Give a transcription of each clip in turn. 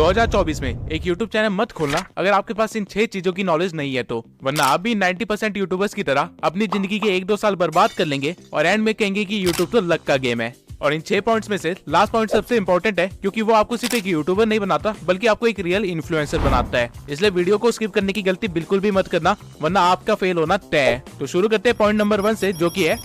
2024 में एक YouTube channel मत खोलना अगर आपके पास इन 6 चीजों की नॉलेज नहीं है तो, वरना आप भी 90% यूट्यूबर्स की तरह अपनी जिंदगी के 1-2 साल बर्बाद कर लेंगे और एंड में कहेंगे कि यूट्यूब तो लक का गेम है। और इन 6 पॉइंट्स में से लास्ट पॉइंट सबसे इंपॉर्टेंट है, क्योंकि वो आपको सिर्फ एक यूट्यूबर नहीं बनाता बल्कि आपको एक रियल इन्फ्लुएंसर बनाता है। इसलिए वीडियो को स्किप करने की गलती बिल्कुल भी मत करना, वरना आपका फेल होना तय है। तो शुरू करते हैं पॉइंट नंबर 1 से, जो की है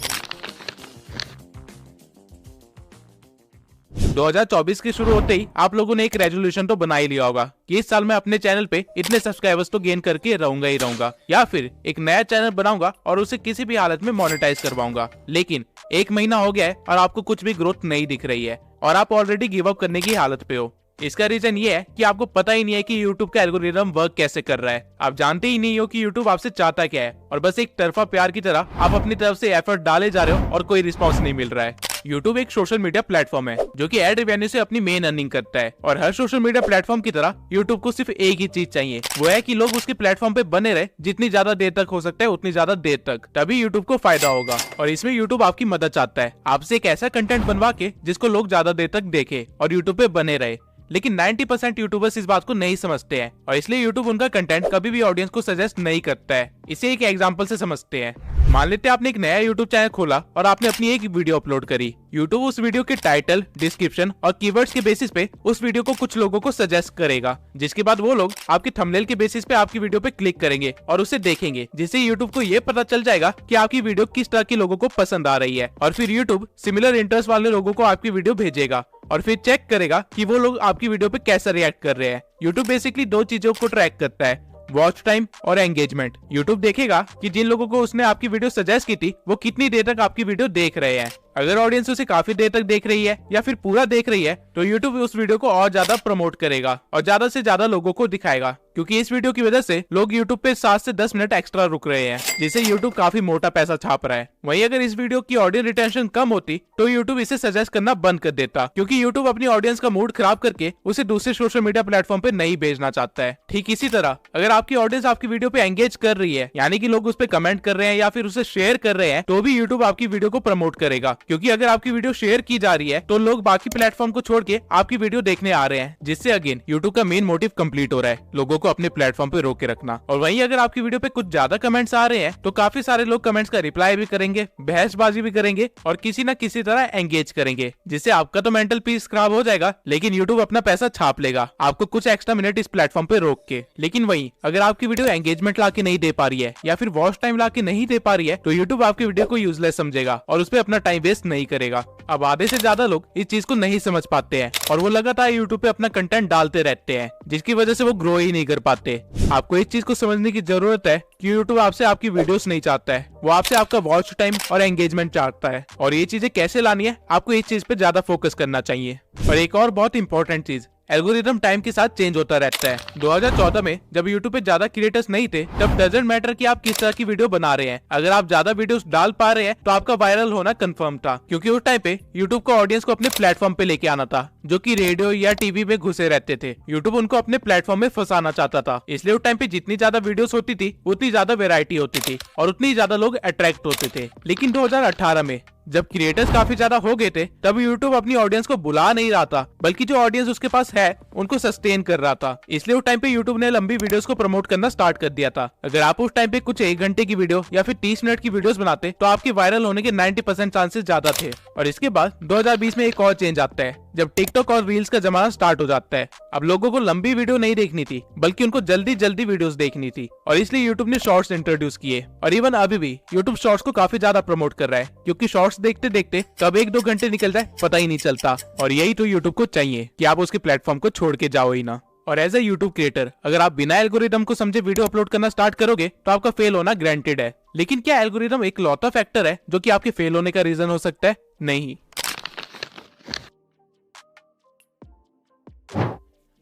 2024 की शुरू होते ही आप लोगों ने एक रेजोल्यूशन तो बना ही लिया होगा कि इस साल मैं अपने चैनल पे इतने सब्सक्राइबर्स तो गेन करके रहूंगा ही रहूंगा, या फिर एक नया चैनल बनाऊंगा और उसे किसी भी हालत में मोनेटाइज करवाऊंगा। लेकिन 1 महीना हो गया है और आपको कुछ भी ग्रोथ नहीं दिख रही है और आप ऑलरेडी गिव अप करने की हालत पे हो। इसका रीजन ये है कि आपको पता ही नहीं है कि YouTube का एल्गोरिदम वर्क कैसे कर रहा है। आप जानते ही नहीं हो कि YouTube आपसे चाहता क्या है और बस एक तरफा प्यार की तरह आप अपनी तरफ से एफर्ट डाले जा रहे हो और कोई रिस्पॉन्स नहीं मिल रहा है। YouTube एक सोशल मीडिया प्लेटफॉर्म है जो कि एड रेवेन्यू से अपनी मेन अर्निंग करता है, और हर सोशल मीडिया प्लेटफॉर्म की तरह YouTube को सिर्फ एक ही चीज चाहिए, वो है कि लोग उसके प्लेटफॉर्म पे बने रहे जितनी ज्यादा देर तक हो सकता है उतनी ज्यादा देर तक, तभी YouTube को फायदा होगा। और इसमें YouTube आपकी मदद चाहता है, आपसे एक ऐसा कंटेंट बनवा के जिसको लोग ज्यादा देर तक देखे और YouTube पे बने रहे। लेकिन 90% यूट्यूबर्स इस बात को नहीं समझते हैं और इसलिए यूट्यूब उनका कंटेंट कभी भी ऑडियंस को सजेस्ट नहीं करता है। इसे एक एग्जांपल से समझते हैं। मान लेते हैं आपने एक नया यूट्यूब चैनल खोला और आपने अपनी एक वीडियो अपलोड करी। यूट्यूब उस वीडियो के टाइटल, डिस्क्रिप्शन और कीवर्ड्स के बेसिस पे उस वीडियो को कुछ लोगों को सजेस्ट करेगा, जिसके बाद वो लोग आपके थंबनेल के बेसिस पे आपकी वीडियो पे क्लिक करेंगे और उसे देखेंगे, जिससे यूट्यूब को ये पता चल जाएगा कि आपकी वीडियो किस तरह के लोगों को पसंद आ रही है। और फिर यूट्यूब सिमिलर इंटरेस्ट वाले लोगों को आपकी वीडियो भेजेगा और फिर चेक करेगा कि वो लोग आपकी वीडियो पे कैसा रिएक्ट कर रहे हैं। यूट्यूब बेसिकली 2 चीजों को ट्रैक करता है, वॉच टाइम और एंगेजमेंट। यूट्यूब देखेगा कि जिन लोगों को उसने आपकी वीडियो सजेस्ट की थी वो कितनी देर तक आपकी वीडियो देख रहे हैं। अगर ऑडियंस उसे काफी देर तक देख रही है या फिर पूरा देख रही है तो यूट्यूब उस वीडियो को और ज्यादा प्रमोट करेगा और ज्यादा से ज्यादा लोगों को दिखाएगा, क्योंकि इस वीडियो की वजह से लोग यूट्यूब पे 7 से 10 मिनट एक्स्ट्रा रुक रहे हैं, जिससे यूट्यूब काफी मोटा पैसा छाप रहा है। वहीं अगर इस वीडियो की ऑडियंस रिटेंशन कम होती तो यूट्यूब इसे सजेस्ट करना बंद कर देता, क्योंकि यूट्यूब अपनी ऑडियंस का मूड खराब करके उसे दूसरे सोशल मीडिया प्लेटफॉर्म पे नहीं भेजना चाहता है। ठीक इसी तरह अगर आपकी ऑडियंस आपकी वीडियो पे एंगेज कर रही है, यानी कि लोग उस पे कमेंट कर रहे हैं या फिर उसे शेयर कर रहे हैं, तो भी यूट्यूब आपकी वीडियो को प्रमोट करेगा, क्योंकि अगर आपकी वीडियो शेयर की जा रही है तो लोग बाकी प्लेटफॉर्म को छोड़ के आपकी वीडियो देखने आ रहे हैं, जिससे अगेन यूट्यूब का मेन मोटिव कंप्लीट हो रहा है, लोगों को अपने प्लेटफॉर्म पे रोक के रखना। और वहीं अगर आपकी वीडियो पे कुछ ज्यादा कमेंट्स आ रहे हैं तो काफी सारे लोग कमेंट्स का रिप्लाई भी करेंगे, बहसबाजी भी करेंगे और किसी न किसी तरह एंगेज करेंगे, जिससे आपका तो मेंटल पीस खराब हो जाएगा, लेकिन यूट्यूब अपना पैसा छाप लेगा आपको कुछ एक्स्ट्रा मिनट इस प्लेटफॉर्म पे रोक के। लेकिन वहीं अगर आपकी वीडियो एंगेजमेंट ला के नहीं दे पा रही है या फिर वॉच टाइम ला के नहीं दे पा रही है तो यूट्यूब आपकी वीडियो को यूजलेस समझेगा और उस पर अपना टाइम वेस्ट नहीं करेगा। अब आधे से ज्यादा लोग इस चीज को नहीं समझ पाते हैं और वो लगातार यूट्यूब पे अपना कंटेंट डालते रहते हैं, जिसकी वजह से वो ग्रो ही नहीं कर पाते। आपको इस चीज को समझने की जरूरत है कि यूट्यूब आपसे आपकी वीडियोस नहीं चाहता है, वो आपसे आपका वॉच टाइम और एंगेजमेंट चाहता है। और ये चीजें कैसे लानी है, आपको इस चीज पे ज्यादा फोकस करना चाहिए। और एक और बहुत इंपॉर्टेंट चीज, एल्गोरिदम टाइम के साथ चेंज होता रहता है। 2014 में जब यूट्यूब पे ज्यादा क्रिएटर्स नहीं थे तब डजंट मैटर कि आप किस तरह की वीडियो बना रहे हैं, अगर आप ज्यादा वीडियोस डाल पा रहे हैं तो आपका वायरल होना कंफर्म था, क्योंकि उस टाइम पे यूट्यूब को ऑडियंस को अपने प्लेटफॉर्म पे लेके आना था, जो कि रेडियो या टीवी में घुसे रहते थे। यूट्यूब उनको अपने प्लेटफॉर्म में फंसाना चाहता था, इसलिए उस टाइम पे जितनी ज्यादा वीडियोस होती थी उतनी ज्यादा वेरायटी होती थी और उतनी ज्यादा लोग अट्रैक्ट होते थे। लेकिन 2018 में जब क्रिएटर्स काफी ज्यादा हो गए थे तब यूट्यूब अपनी ऑडियंस को बुला नहीं रहा था, बल्कि जो ऑडियंस उसके पास है उनको सस्टेन कर रहा था। इसलिए उस टाइम पे यूट्यूब ने लंबी वीडियोस को प्रमोट करना स्टार्ट कर दिया था। अगर आप उस टाइम पे कुछ 1 घंटे की वीडियो या फिर 30 मिनट की वीडियोस बनाते तो आपके वायरल होने के 90% चांसेस ज्यादा थे। और इसके बाद 2020 में एक और चेंज आता है, जब टिकटॉक और रील्स का जमाना स्टार्ट हो जाता है। अब लोगों को लंबी वीडियो नहीं देखनी थी, बल्कि उनको जल्दी जल्दी वीडियोस देखनी थी, और इसलिए यूट्यूब ने शॉर्ट्स इंट्रोड्यूस किए। और इवन अभी भी यूट्यूब शॉर्ट्स को काफी ज्यादा प्रमोट कर रहा है, क्योंकि शॉर्ट्स देखते देखते कब 1-2 घंटे निकल जाए पता ही नहीं चलता। और यही तो यूट्यूब को चाहिए कि आप उसके प्लेटफॉर्म को छोड़ के जाओ ही ना। और एज ए यूट्यूब क्रिएटर अगर आप बिना एल्गोरिदम को समझे वीडियो अपलोड करना स्टार्ट करोगे तो आपका फेल होना ग्रांटेड है। लेकिन क्या एल्गोरिदम एक लौता फैक्टर है जो कि आपके फेल होने का रीजन हो सकता है? नहीं।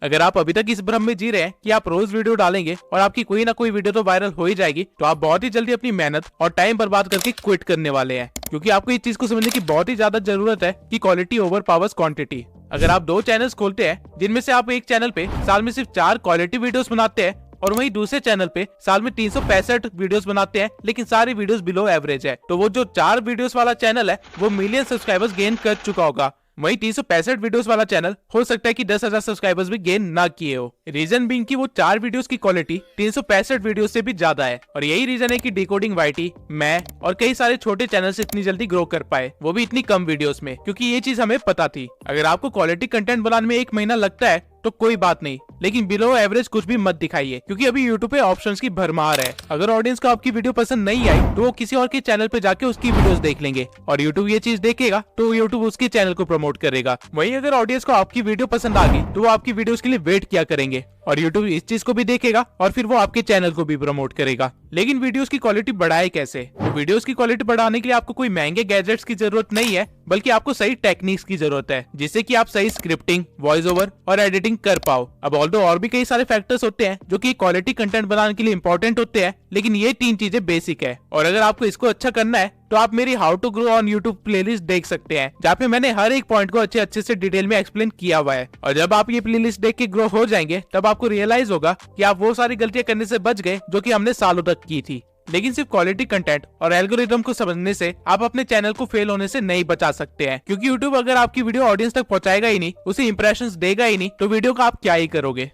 अगर आप अभी तक इस भ्रम में जी रहे हैं कि आप रोज वीडियो डालेंगे और आपकी कोई ना कोई वीडियो तो वायरल हो ही जाएगी, तो आप बहुत ही जल्दी अपनी मेहनत और टाइम बर्बाद करके क्विट करने वाले हैं, क्योंकि आपको इस चीज को समझने की बहुत ही ज्यादा जरूरत है कि क्वालिटी ओवर पावर्स क्वांटिटी। अगर आप 2 चैनल्स खोलते हैं जिनमें से आप एक चैनल पे साल में सिर्फ 4 क्वालिटी वीडियोस बनाते हैं और वहीं दूसरे चैनल पे साल में 365 वीडियोस बनाते हैं लेकिन सारी वीडियोस बिलो एवरेज है, तो वो जो 4 वीडियोस वाला चैनल है वो मिलियन सब्सक्राइबर्स गेन कर चुका होगा, वहीं 365 वीडियोस वाला चैनल हो सकता है कि 10,000 सब्सक्राइबर्स भी गेन ना किए हो। रीजन बीइंग कि वो 4 वीडियोस की क्वालिटी 365 वीडियो से भी ज्यादा है, और यही रीजन है कि डिकोडिंग वाईटी, मैं और कई सारे छोटे चैनल्स इतनी जल्दी ग्रो कर पाए, वो भी इतनी कम वीडियोस में, क्योंकि ये चीज हमें पता थी। अगर आपको क्वालिटी कंटेंट बनाने में 1 महीना लगता है तो कोई बात नहीं, लेकिन बिलो एवरेज कुछ भी मत दिखाइए, क्योंकि अभी यूट्यूब पे ऑप्शंस की भरमार है। अगर ऑडियंस को आपकी वीडियो पसंद नहीं आई तो वो किसी और के चैनल पे जाके उसकी वीडियोस देख लेंगे, और यूट्यूब ये चीज देखेगा तो यूट्यूब उसके चैनल को प्रमोट करेगा। वहीं अगर ऑडियंस को आपकी वीडियो पसंद आ गई तो वो आपकी वीडियोस के लिए वेट किया करेंगे, और यूट्यूब इस चीज को भी देखेगा और फिर वो आपके चैनल को भी प्रमोट करेगा। लेकिन वीडियोस की क्वालिटी बढ़ाए कैसे? तो वीडियोस की क्वालिटी बढ़ाने के लिए आपको कोई महंगे गैजेट्स की जरूरत नहीं है, बल्कि आपको सही टेक्निक्स की जरूरत है, जिससे कि आप सही स्क्रिप्टिंग, वॉइस ओवर और एडिटिंग कर पाओ। अब ऑल्दो और भी कई सारे फैक्टर्स होते हैं जो कि क्वालिटी कंटेंट बनाने के लिए इंपॉर्टेंट होते हैं, लेकिन ये 3 चीजें बेसिक है। और अगर आपको इसको अच्छा करना है तो आप मेरी how to grow on YouTube playlist देख सकते हैं, जहाँ पे मैंने हर एक पॉइंट को अच्छे से डिटेल में एक्सप्लेन किया हुआ है। और जब आप ये प्लेलिस्ट देख के ग्रो हो जाएंगे तब आपको रियलाइज होगा कि आप वो सारी गलतियां करने से बच गए जो कि हमने सालों तक की थी। लेकिन सिर्फ क्वालिटी कंटेंट और एल्गोरिथम को समझने से आप अपने चैनल को फेल होने से नहीं बचा सकते हैं, क्योंकि यूट्यूब अगर आपकी वीडियो ऑडियंस तक पहुंचाएगा ही नहीं, उसे इंप्रेशंस देगा ही नहीं, तो वीडियो का आप क्या ही करोगे।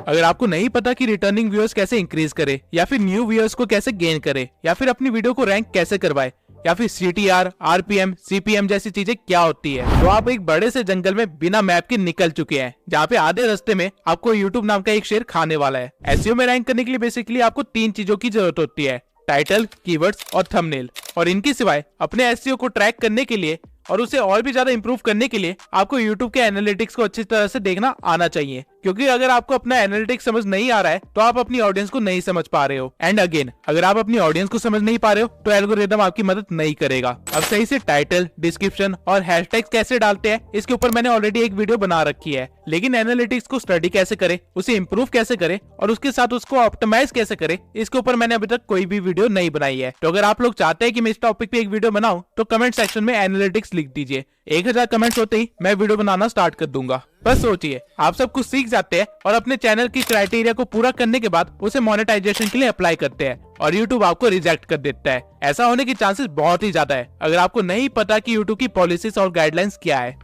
अगर आपको नहीं पता कि रिटर्निंग व्यूअर्स कैसे इंक्रीज करे, या फिर न्यू व्यूअर्स को कैसे गेन करे, या फिर अपनी वीडियो को रैंक कैसे करवाए, या फिर CTR, RPM, CPM जैसी चीजें क्या होती है, तो आप एक बड़े से जंगल में बिना मैप के निकल चुके हैं, जहाँ पे आधे रास्ते में आपको YouTube नाम का एक शेर खाने वाला है। SEO में रैंक करने के लिए बेसिकली आपको 3 चीजों की जरूरत होती है: टाइटल, कीवर्ड्स और थंबनेल। और इनके सिवाय अपने SEO को ट्रैक करने के लिए और उसे और भी ज्यादा इंप्रूव करने के लिए आपको YouTube के एनालिटिक्स को अच्छी तरह से देखना आना चाहिए, क्योंकि अगर आपको अपना एनालिटिक्स समझ नहीं आ रहा है तो आप अपनी ऑडियंस को नहीं समझ पा रहे हो। एंड अगेन, अगर आप अपनी ऑडियंस को समझ नहीं पा रहे हो तो एल्गोरिथम आपकी मदद नहीं करेगा। अब सही से टाइटल, डिस्क्रिप्शन और हैशटैग्स कैसे डालते हैं, इसके ऊपर मैंने ऑलरेडी एक वीडियो बना रखी है। लेकिन एनालिटिक्स को स्टडी कैसे करे, उसे इम्प्रूव कैसे करे और उसके साथ उसको ऑप्टिमाइज कैसे करे, इसके ऊपर मैंने अभी तक कोई भी वीडियो नहीं बनाई है। तो अगर आप लोग चाहते हैं कि मैं इस टॉपिक पे एक वीडियो बनाऊं तो कमेंट सेक्शन में एनालिटिक्स लिख दीजिए। 1000 कमेंट्स होते ही मैं वीडियो बनाना स्टार्ट कर दूंगा। बस सोचिए, आप सब कुछ सीख जाते हैं और अपने चैनल की क्राइटेरिया को पूरा करने के बाद उसे मोनेटाइजेशन के लिए अप्लाई करते हैं, और YouTube आपको रिजेक्ट कर देता है। ऐसा होने के चांसेस बहुत ही ज्यादा है अगर आपको नहीं पता कि YouTube की पॉलिसीज और गाइडलाइंस क्या है।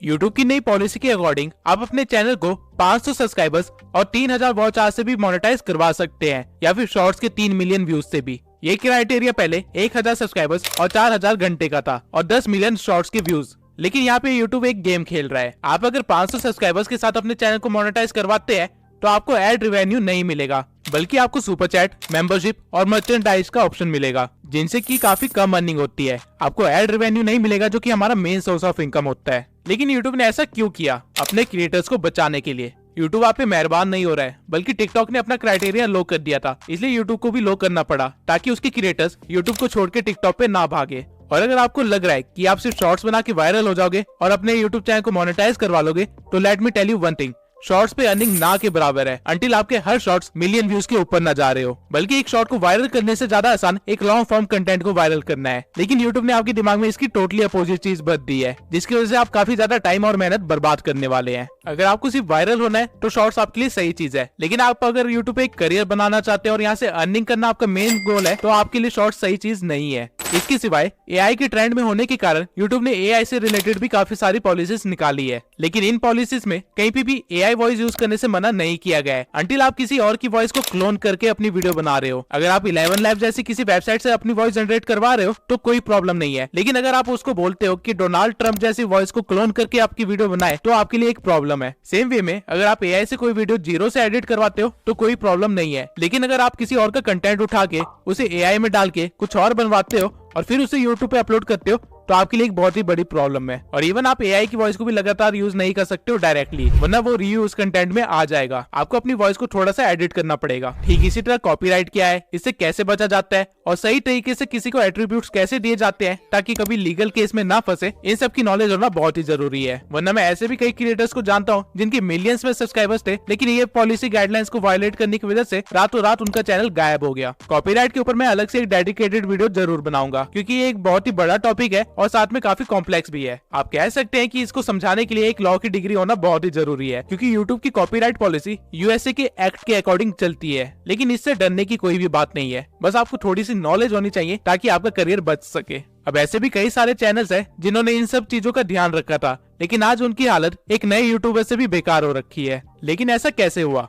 YouTube की नई पॉलिसी के अकॉर्डिंग आप अपने चैनल को 500 सब्सक्राइबर्स और 3000 वॉच आवर से भी मोनेटाइज करवा सकते हैं, या फिर शॉर्ट्स के 3 मिलियन व्यूज से भी। ये क्राइटेरिया पहले 1000 सब्सक्राइबर्स और 4000 घंटे का था, और 10 मिलियन शॉर्ट्स के व्यूज। लेकिन यहाँ पे YouTube एक गेम खेल रहा है। आप अगर 500 सब्सक्राइबर्स के साथ अपने चैनल को मोनेटाइज करवाते हैं तो आपको एड रेवेन्यू नहीं मिलेगा, बल्कि आपको सुपर चैट, मेंबरशिप और मर्चेंडाइज का ऑप्शन मिलेगा, जिनसे की काफी कम अर्निंग होती है। आपको एड रेवेन्यू नहीं मिलेगा, जो कि हमारा मेन सोर्स ऑफ इनकम होता है। लेकिन YouTube ने ऐसा क्यों किया? अपने क्रिएटर्स को बचाने के लिए। YouTube आप पे मेहरबान नहीं हो रहा है, बल्कि टिकटॉक ने अपना क्राइटेरिया लो कर दिया था, इसलिए YouTube को भी लो करना पड़ा, ताकि उसके क्रिएटर्स YouTube को छोड़ के टिकटॉक पे ना भागे। और अगर आपको लग रहा है कि आप सिर्फ शॉर्ट्स बना के वायरल हो जाओगे और अपने YouTube चैनल को मोनेटाइज करवा लोगे, तो let me tell you one thing, shorts पे अर्निंग ना के बराबर है, अंटिल आपके हर शॉर्ट्स मिलियन व्यूज के ऊपर ना जा रहे हो। बल्कि एक शॉर्ट को वायरल करने से ज्यादा आसान एक लॉन्ग फॉर्म कंटेंट को वायरल करना है। लेकिन YouTube ने आपके दिमाग में इसकी टोटली अपोजिट चीज भर दी है, जिसकी वजह से आप काफी ज्यादा टाइम और मेहनत बर्बाद करने वाले हैं। अगर आपको सिर्फ वायरल होना है तो शॉर्ट्स आपके लिए सही चीज है, लेकिन आप अगर YouTube पे एक करियर बनाना चाहते हैं और यहाँ से अर्निंग करना आपका मेन गोल है, तो आपके लिए शॉर्ट्स सही चीज नहीं है। इसके सिवाय AI के ट्रेंड में होने के कारण YouTube ने AI से रिलेटेड भी काफी सारी पॉलिसीज निकाली है, लेकिन इन पॉलिसीज में कहीं पे भी AI वॉइस यूज करने से मना नहीं किया गया है, अंटिल आप किसी और की वॉइस को क्लोन करके अपनी वीडियो बना रहे हो। अगर आप 11 Labs जैसी किसी वेबसाइट से अपनी वॉइस जनरेट करवा रहे हो तो कोई प्रॉब्लम नहीं है, लेकिन अगर आप उसको बोलते हो कि डोनाल्ड ट्रंप जैसी वॉइस को क्लोन करके आपकी वीडियो बनाए, तो आपके लिए एक प्रॉब्लम है। सेम वे में अगर आप AI से कोई वीडियो 0 से एडिट करवाते हो तो कोई प्रॉब्लम नहीं है, लेकिन अगर आप किसी और का कंटेंट उठा के उसे AI में डाल के कुछ और बनवाते हो और फिर उसे YouTube पे अपलोड करते हो, तो आपके लिए एक बहुत ही बड़ी प्रॉब्लम है। और इवन आप AI की वॉइस को भी लगातार यूज नहीं कर सकते हो डायरेक्टली, वरना वो रीयूज कंटेंट में आ जाएगा। आपको अपनी वॉइस को थोड़ा सा एडिट करना पड़ेगा। ठीक इसी तरह कॉपीराइट क्या है, इससे कैसे बचा जाता है और सही तरीके से किसी को एट्रीब्यूट्स कैसे दिए जाते हैं ताकि कभी लीगल केस में ना फंसे, इन सब की नॉलेज होना बहुत ही जरूरी है। वरना मैं ऐसे भी कई क्रिएटर्स को जानता हूँ जिनके मिलियंस में सब्सक्राइबर्स थे, लेकिन ये पॉलिसी गाइडलाइंस को वायलेट करने की वजह से रातों रात उनका चैनल गायब हो गया। कॉपीराइट के ऊपर मैं अलग से एक डेडिकेटेड वीडियो जरूर बनाऊंगा, क्योंकि ये एक बहुत ही बड़ा टॉपिक है और साथ में काफी कॉम्प्लेक्स भी है। आप कह सकते हैं कि इसको समझाने के लिए एक लॉ की डिग्री होना बहुत ही जरूरी है, क्योंकि यूट्यूब की कॉपीराइट पॉलिसी यूएसए के एक्ट के अकॉर्डिंग चलती है। लेकिन इससे डरने की कोई भी बात नहीं है, बस आपको थोड़ी सी नॉलेज होनी चाहिए ताकि आपका करियर बच सके। अब ऐसे भी कई सारे चैनल्स हैं जिन्होंने इन सब चीजों का ध्यान रखा था, लेकिन आज उनकी हालत एक नए यूट्यूबर से भी बेकार हो रखी है। लेकिन ऐसा कैसे हुआ?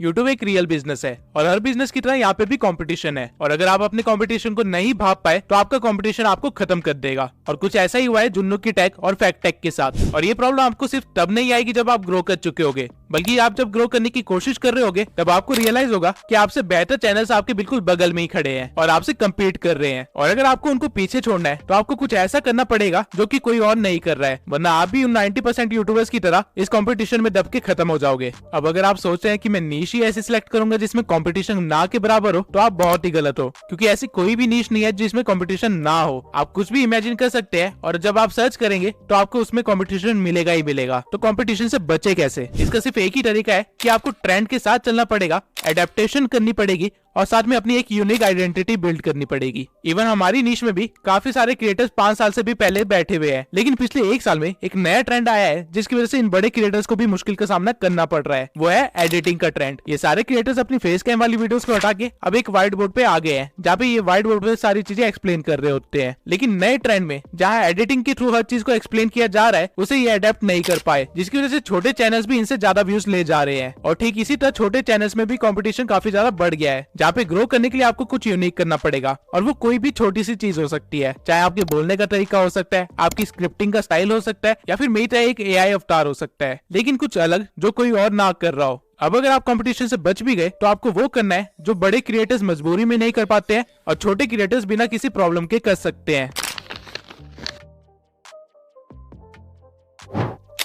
यूट्यूब एक रियल बिजनेस है और हर बिजनेस की तरह यहाँ पे भी कंपटीशन है, और अगर आप अपने कंपटीशन को नहीं भाप पाए तो आपका कंपटीशन आपको खत्म कर देगा। और कुछ ऐसा ही हुआ है जुन्नू की टेक और फैक्ट टेक के साथ। और ये प्रॉब्लम आपको सिर्फ तब नहीं आएगी जब आप ग्रो कर चुके होगे, बल्कि आप जब ग्रो करने की कोशिश कर रहे होगे तब आपको रियलाइज होगा कि आपसे बेहतर चैनल्स आपके बिल्कुल बगल में ही खड़े हैं और आपसे कम्पीट कर रहे हैं। और अगर आपको उनको पीछे छोड़ना है तो आपको कुछ ऐसा करना पड़ेगा जो कि कोई और नहीं कर रहा है, वरना आप भी उन 90% यूट्यूबर्स की तरह इस कंपटीशन में दब के खत्म हो जाओगे। अब अगर आप सोच रहे हैं कि मैं नीश ही ऐसे सिलेक्ट करूंगा जिसमें कंपटीशन ना के बराबर हो, तो आप बहुत ही गलत हो, क्योंकि ऐसी कोई भी नीश नहीं है जिसमें कंपटीशन ना हो। आप कुछ भी इमेजिन कर सकते हैं और जब आप सर्च करेंगे तो आपको उसमें कंपटीशन मिलेगा ही मिलेगा। तो कंपटीशन से बचे कैसे? इसका सिर्फ एक ही तरीका है कि आपको ट्रेंड के साथ चलना पड़ेगा, एडेप्टेशन करनी पड़ेगी और साथ में अपनी एक यूनिक आइडेंटिटी बिल्ड करनी पड़ेगी। इवन हमारी नीश में भी काफी सारे क्रिएटर्स 5 साल से भी पहले बैठे हुए हैं, लेकिन पिछले 1 साल में एक नया ट्रेंड आया है जिसकी वजह से इन बड़े क्रिएटर्स को भी मुश्किल का सामना करना पड़ रहा है। वो है एडिटिंग का ट्रेंड। ये सारे क्रिएटर्स अपनी फेस कैम वाली वीडियोस को हटा के अब एक व्हाइट बोर्ड पे आ गए हैं, जहाँ पे ये व्हाइट बोर्ड पे सारी चीजें एक्सप्लेन कर रहे होते हैं। लेकिन नए ट्रेंड में जहाँ एडिटिंग के थ्रू हर चीज को एक्सप्लेन किया जा रहा है, उसे ये अडेप्ट नहीं कर पाए, जिसकी वजह से छोटे चैनल्स भी इनसे ज्यादा व्यूज ले जा रहे हैं। और ठीक इसी तरह छोटे चैनल्स में भी कॉम्पिटिशन काफी ज्यादा बढ़ गया है, जहाँ पे ग्रो करने के लिए आपको कुछ यूनिक करना पड़ेगा। और वो कोई भी छोटी सी चीज हो सकती है, चाहे आपके बोलने का तरीका हो सकता है, आपकी स्क्रिप्टिंग का स्टाइल हो सकता है, या फिर मेरी तरह एक एआई अवतार हो सकता है, लेकिन कुछ अलग जो कोई और ना कर रहा हो। अब अगर आप कंपटीशन से बच भी गए तो आपको वो करना है जो बड़े क्रिएटर्स मजबूरी में नहीं कर पाते हैं और छोटे क्रिएटर्स बिना किसी प्रॉब्लम के कर सकते हैं।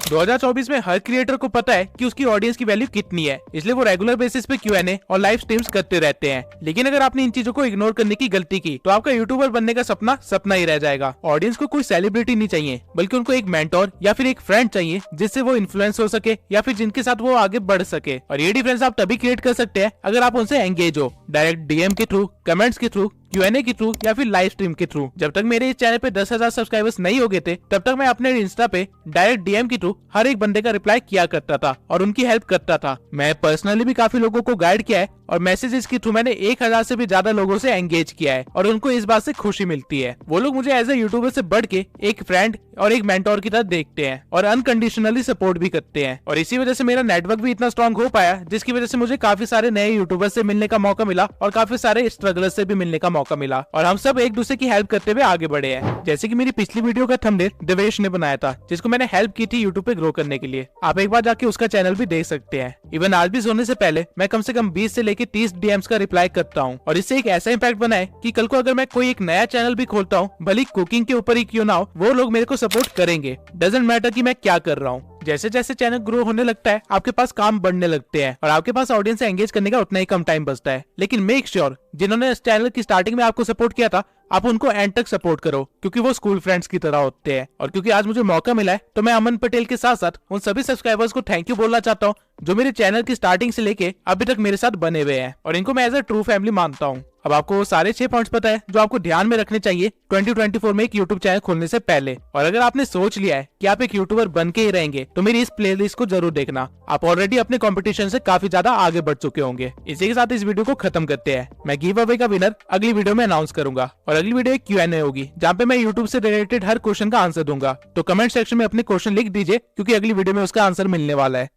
2024 में हर क्रिएटर को पता है कि उसकी ऑडियंस की वैल्यू कितनी है, इसलिए वो रेगुलर बेसिस पे Q&A और लाइव स्ट्रीम्स करते रहते हैं। लेकिन अगर आपने इन चीजों को इग्नोर करने की गलती की तो आपका यूट्यूबर बनने का सपना सपना ही रह जाएगा। ऑडियंस को कोई सेलिब्रिटी नहीं चाहिए, बल्कि उनको एक मेंटोर या फिर एक फ्रेंड चाहिए जिससे वो इन्फ्लुएंस हो सके या फिर जिनके साथ वो आगे बढ़ सके। और ये डिफरेंस आप तभी क्रिएट कर सकते हैं अगर आप उनसे एंगेज हो, डायरेक्ट डीएम के थ्रू, कमेंट्स के थ्रू, Q&A के थ्रू या फिर लाइव स्ट्रीम के थ्रू। जब तक मेरे इस चैनल पे 10,000 सब्सक्राइबर्स नहीं हो गए थे, तब तक मैं अपने इंस्टा पे डायरेक्ट डीएम के थ्रू हर एक बंदे का रिप्लाई किया करता था और उनकी हेल्प करता था। मैं पर्सनली भी काफी लोगों को गाइड किया है और मैसेजेस के थ्रू मैंने 1000 से भी ज्यादा लोगों से एंगेज किया है और उनको इस बात से खुशी मिलती है। वो लोग मुझे एज ए यूट्यूबर से बढ़ के एक फ्रेंड और एक मेंटोर की तरह देखते हैं और अनकंडीशनली सपोर्ट भी करते हैं। और इसी वजह से मेरा नेटवर्क भी इतना स्ट्रांग हो पाया, जिसकी वजह से मुझे काफी सारे नए यूट्यूबर से मिलने का मौका मिला और काफी सारे स्ट्रगलर्स से भी मिलने का मौका मिला और हम सब एक दूसरे की हेल्प करते हुए आगे बढ़े हैं। जैसे कि मेरी पिछली वीडियो का थंबनेल देवेश ने बनाया था, जिसको मैंने हेल्प की थी यूट्यूब पे ग्रो करने के लिए। आप एक बार जाके उसका चैनल भी देख सकते हैं। इवन आज भी सोने से पहले मैं कम से कम 20 से लेके 30 डीएम्स का रिप्लाई करता हूँ और इससे एक ऐसा इम्पैक्ट बना है कि कल को अगर मैं कोई एक नया चैनल भी खोलता हूँ, भले कुकिंग के ऊपर ही क्यों ना हो, वो लोग मेरे को सपोर्ट करेंगे। डजंट मैटर कि मैं क्या कर रहा हूँ। जैसे जैसे चैनल ग्रो होने लगता है, आपके पास काम बढ़ने लगते हैं और आपके पास ऑडियंस से एंगेज करने का उतना ही कम टाइम बचता है। लेकिन मेक श्योर जिन्होंने इस चैनल की स्टार्टिंग में आपको सपोर्ट किया था, आप उनको एंड तक सपोर्ट करो, क्योंकि वो स्कूल फ्रेंड्स की तरह होते हैं। और क्योंकि आज मुझे मौका मिला है, तो मैं अमन पटेल के साथ साथ उन सभी सब्सक्राइबर्स को थैंक यू बोलना चाहता हूँ जो मेरे चैनल की स्टार्टिंग से लेके अभी तक मेरे साथ बने हुए हैं और इनको मैं एज अ ट्रू फैमिली मानता हूँ। अब आपको सारे 6 पॉइंट्स पता है जो आपको ध्यान में रखने चाहिए 2024 में एक यूट्यूब चैनल खोलने से पहले। और अगर आपने सोच लिया है कि आप एक यूट्यूबर बन के ही रहेंगे, तो मेरी इस प्लेलिस्ट को जरूर देखना। आप ऑलरेडी अपने कंपटीशन से काफी ज्यादा आगे बढ़ चुके होंगे। इसी के साथ इस वीडियो को खत्म करते हैं। मैं गिव अवे का विनर अगली वीडियो में अनाउंस करूंगा और अगली वीडियो एक Q&A होगी, जहाँ पे मैं यूट्यूब से रिलेटेड हर क्वेश्चन का आंसर दूंगा। तो कमेंट सेक्शन में अपने क्वेश्चन लिख दीजिए, क्योंकि अगली वीडियो में उसका आंसर मिलने वाला है।